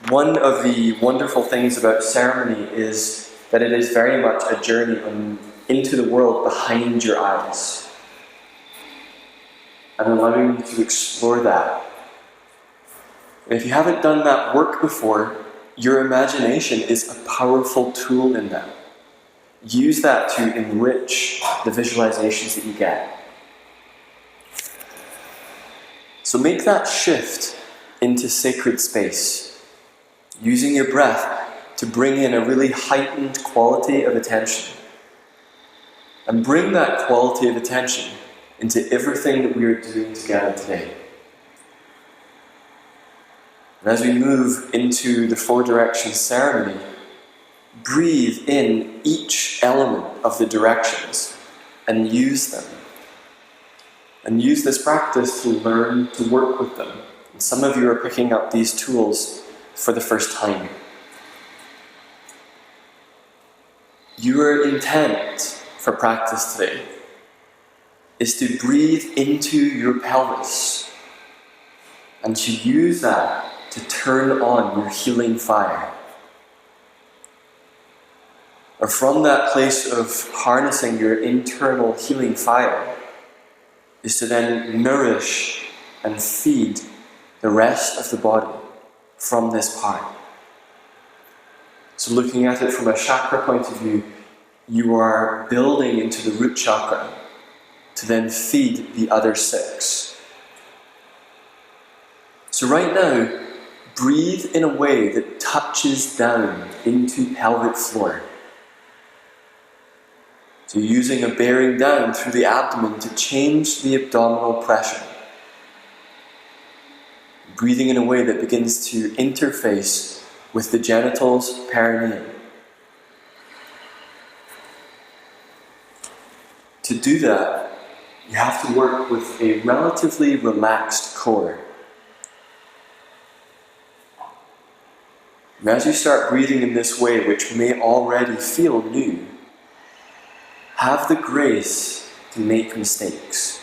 One of the wonderful things about ceremony is that it is very much a journey into the world behind your eyes, and allowing you to explore that. And if you haven't done that work before, your imagination is a powerful tool in that. Use that to enrich the visualizations that you get. So make that shift into sacred space, using your breath to bring in a really heightened quality of attention. And bring that quality of attention into everything that we are doing together today. And as we move into the Four Directions ceremony, breathe in each element of the directions and use them. And use this practice to learn to work with them. And some of you are picking up these tools for the first time. Your intent for practice today is to breathe into your pelvis and to use that to turn on your healing fire. Or from that place of harnessing your internal healing fire is to then nourish and feed the rest of the body from this part. So looking at it from a chakra point of view, you are building into the root chakra to then feed the other 6. So right now, breathe in a way that touches down into pelvic floor. So using a bearing down through the abdomen to change the abdominal pressure. Breathing in a way that begins to interface with the genitals, perineum. To do that, you have to work with a relatively relaxed core. And as you start breathing in this way, which may already feel new, have the grace to make mistakes.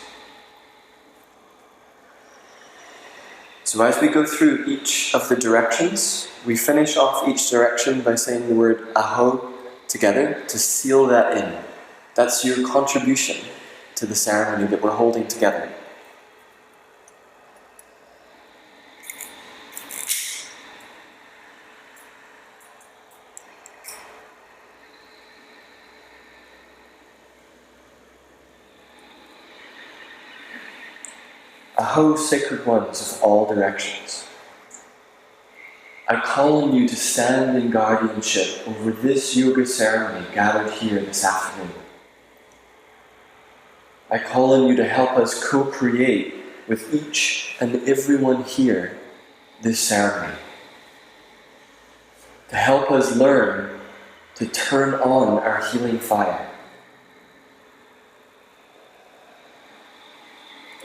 So as we go through each of the directions, we finish off each direction by saying the word aho together to seal that in. That's your contribution to the ceremony that we're holding together. Aho, sacred ones of all directions. I call on you to stand in guardianship over this yoga ceremony gathered here this afternoon. I call on you to help us co-create with each and everyone here this ceremony. To help us learn to turn on our healing fire.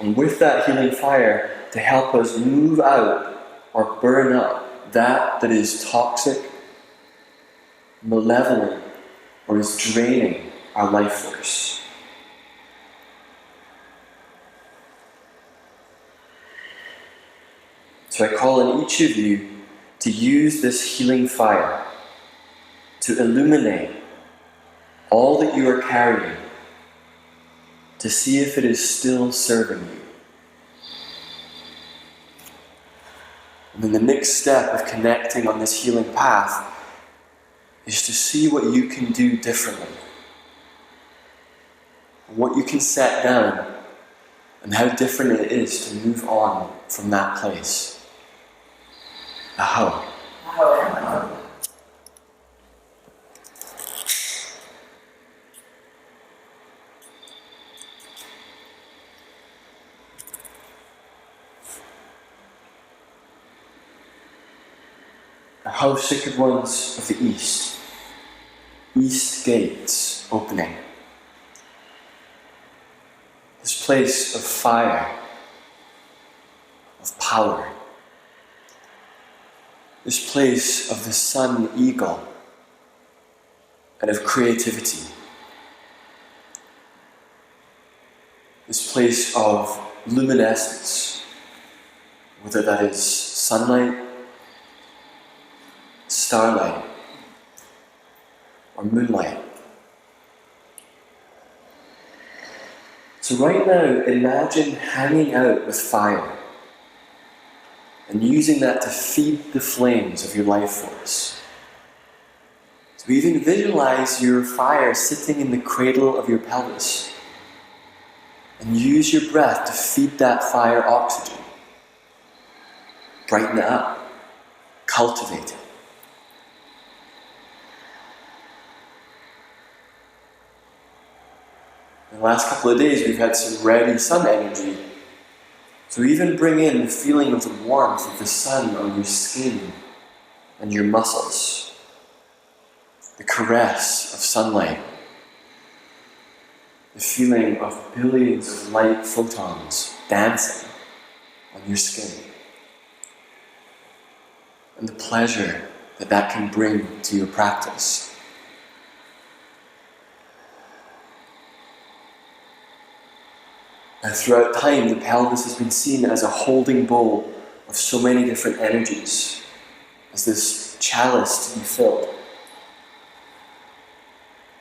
And with that healing fire, to help us move out or burn up that is toxic, malevolent, or is draining our life force. So I call on each of you to use this healing fire to illuminate all that you are carrying, to see if it is still serving you. And then the next step of connecting on this healing path is to see what you can do differently, what you can set down, and how different it is to move on from that place. Aho. Aho, sacred ones of the East. East gates opening. This place of fire, of power. This place of the sun eagle and of creativity. This place of luminescence, whether that is sunlight, starlight, or moonlight. So right now, imagine hanging out with fire and using that to feed the flames of your life force. So even visualize your fire sitting in the cradle of your pelvis and use your breath to feed that fire oxygen. Brighten it up, cultivate it. In the last couple of days, we've had some ready sun energy. So even bring in the feeling of the warmth of the sun on your skin and your muscles. The caress of sunlight. The feeling of billions of light photons dancing on your skin. And the pleasure that that can bring to your practice. And throughout time, the pelvis has been seen as a holding bowl of so many different energies, as this chalice to be filled.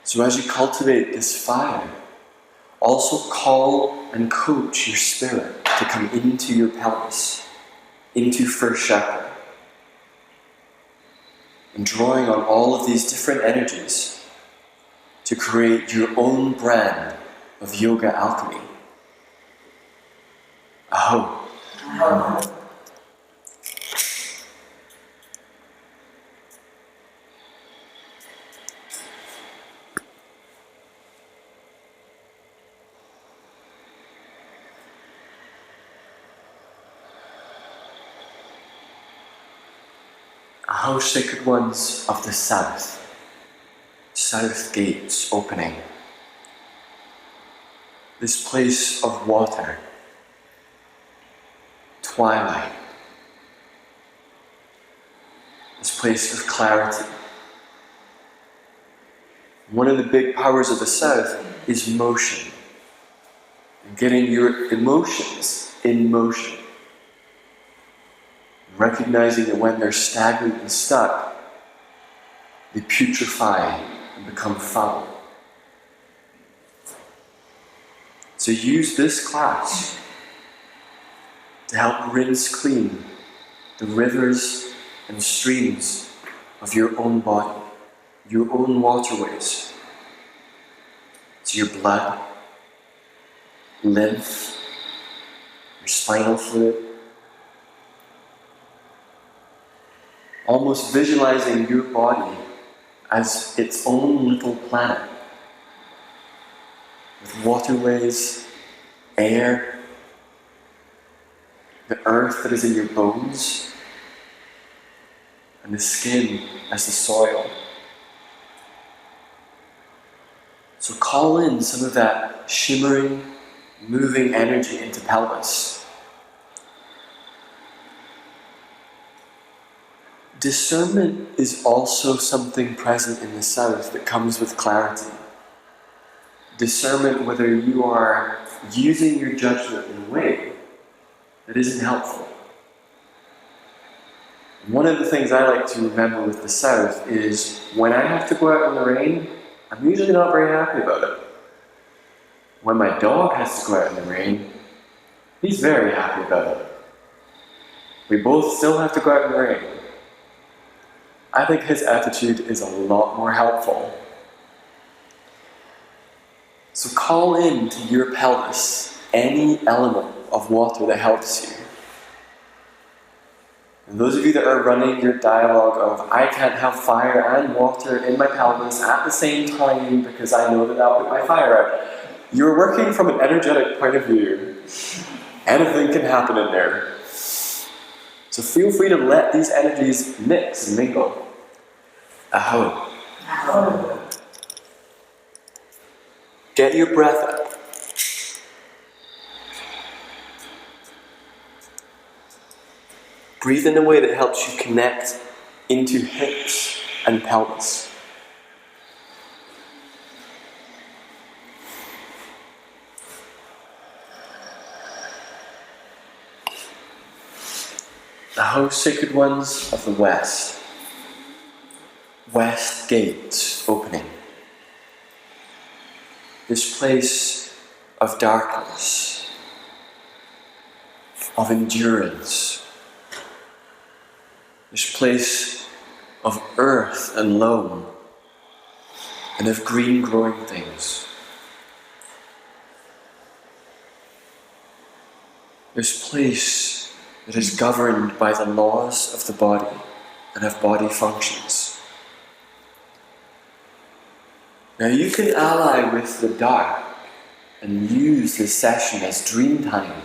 So as you cultivate this fire, also call and coach your spirit to come into your pelvis, into first chakra, and drawing on all of these different energies to create your own brand of yoga alchemy. Aho. Aho. Aho, sacred ones of the south. South gates opening. This place of water. Twilight. This place of clarity. One of the big powers of the south is motion. And getting your emotions in motion. Recognizing that when they're stagnant and stuck, they putrefy and become foul. So use this class to help rinse clean the rivers and streams of your own body, your own waterways. So your blood, lymph, your spinal fluid. Almost visualizing your body as its own little planet, with waterways, air, the earth that is in your bones, and the skin as the soil. So call in some of that shimmering, moving energy into pelvis. Discernment is also something present in the south that comes with clarity. Discernment whether you are using your judgment in a way that isn't helpful. One of the things I like to remember with the south is when I have to go out in the rain, I'm usually not very happy about it. When my dog has to go out in the rain, he's very happy about it. We both still have to go out in the rain. I think his attitude is a lot more helpful. So call in to your pelvis any element of water that helps you. And those of you that are running your dialogue of, I can't have fire and water in my pelvis at the same time because I know that I'll put my fire out. You're working from an energetic point of view. Anything can happen in there. So feel free to let these energies mix and mingle. Aho. Aho. Get your breath up. Breathe in a way that helps you connect into hips and pelvis. Aho, sacred ones of the West. west gate opening. This place of darkness, of endurance, this place of earth and loam, and of green growing things. This place that is governed by the laws of the body and of body functions. Now you can ally with the dark and use this session as dream time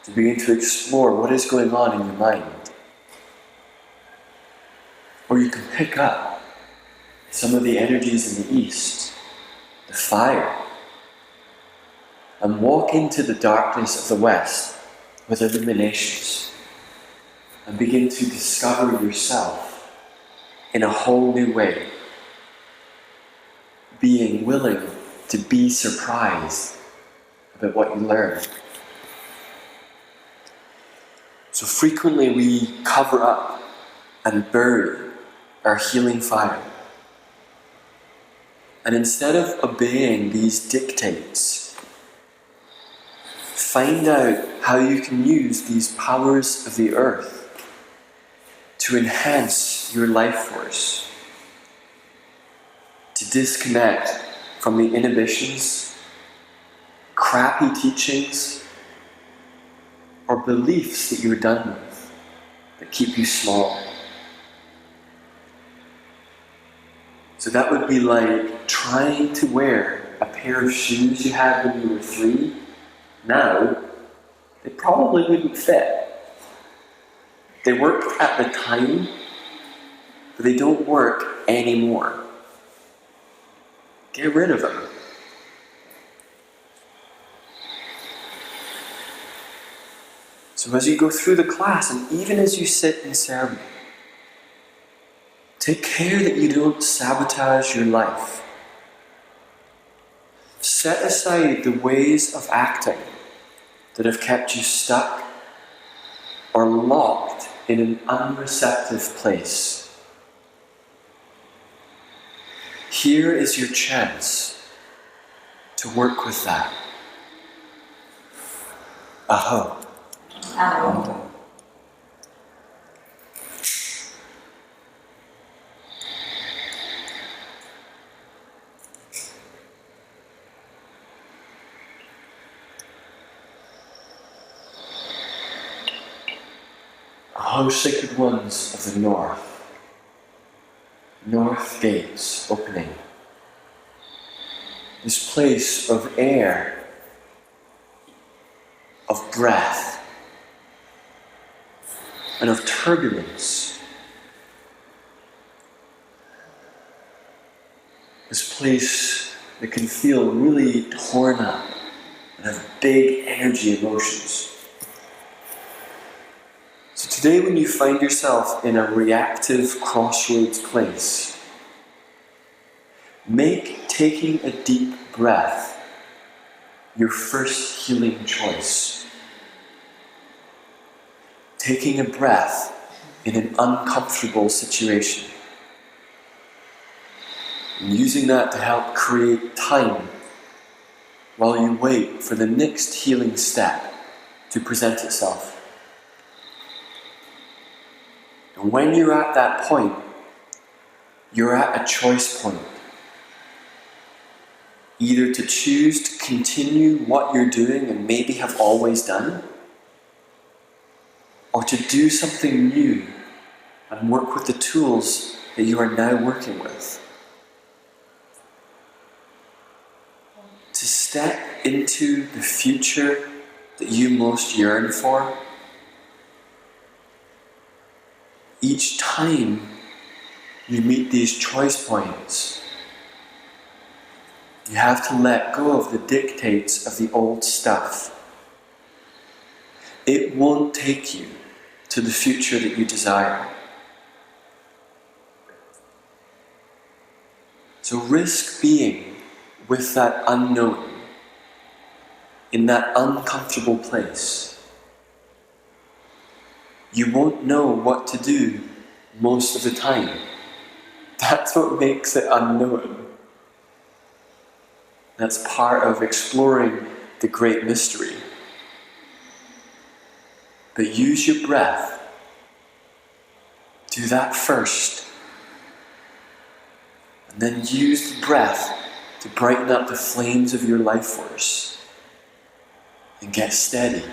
to begin to explore what is going on in your mind. Or you can pick up some of the energies in the east, the fire, and walk into the darkness of the west with illuminations and begin to discover yourself in a whole new way, being willing to be surprised about what you learn. So frequently we cover up and bury our healing fire. And instead of obeying these dictates, find out how you can use these powers of the earth to enhance your life force, to disconnect from the inhibitions, crappy teachings, or beliefs that you're done with that keep you small. So that would be like trying to wear a pair of shoes you had when you were 3. Now, they probably wouldn't fit. They worked at the time, but they don't work anymore. Get rid of them. So as you go through the class, and even as you sit in ceremony, take care that you don't sabotage your life. Set aside the ways of acting that have kept you stuck or locked in an unreceptive place. Here is your chance to work with that. Aho. Aho. O sacred ones of the north gates opening, this place of air, of breath, and of turbulence, this place that can feel really torn up and have big energy emotions. So today when you find yourself in a reactive crossroads place, make taking a deep breath your first healing choice. Taking a breath in an uncomfortable situation. And using that to help create time while you wait for the next healing step to present itself. And when you're at that point, you're at a choice point. Either to choose to continue what you're doing and maybe have always done, or to do something new and work with the tools that you are now working with. To step into the future that you most yearn for. Each time you meet these choice points, you have to let go of the dictates of the old stuff. It won't take you to the future that you desire. So risk being with that unknown, in that uncomfortable place. You won't know what to do most of the time. That's what makes it unknown. That's part of exploring the great mystery. But use your breath. Do that first. And then use the breath to brighten up the flames of your life force. And get steady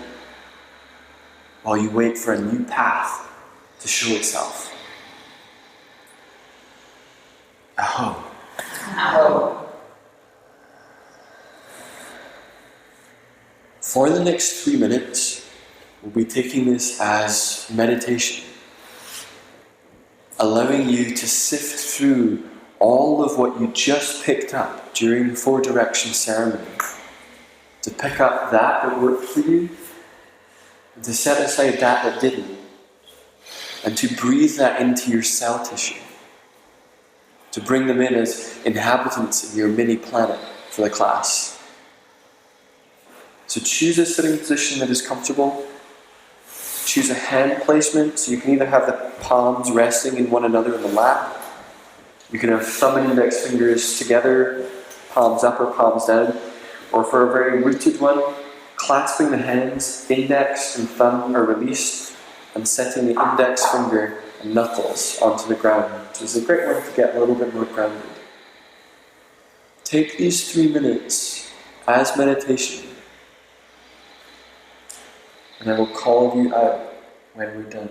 while you wait for a new path to show itself. Aho. Aho. For the next 3 minutes, we'll be taking this as meditation, allowing you to sift through all of what you just picked up during the 4 direction ceremony, to pick up that worked for you, and to set aside that didn't, and to breathe that into your cell tissue, to bring them in as inhabitants in your mini planet for the class. So choose a sitting position that is comfortable. Choose a hand placement, so you can either have the palms resting in one another in the lap. You can have thumb and index fingers together, palms up or palms down. Or for a very rooted one, clasping the hands, index and thumb are released, and setting the index finger and knuckles onto the ground, which is a great one to get a little bit more grounded. Take these 3 minutes as meditation. And I will call you out when we're done.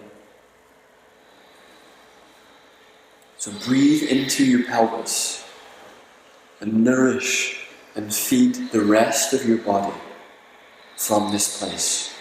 So breathe into your pelvis and nourish and feed the rest of your body from this place.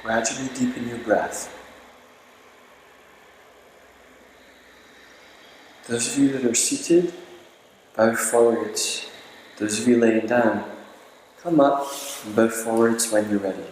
Gradually deepen your breath. Those of you that are seated, bow forwards. Those of you laying down, come up and bow forwards when you're ready.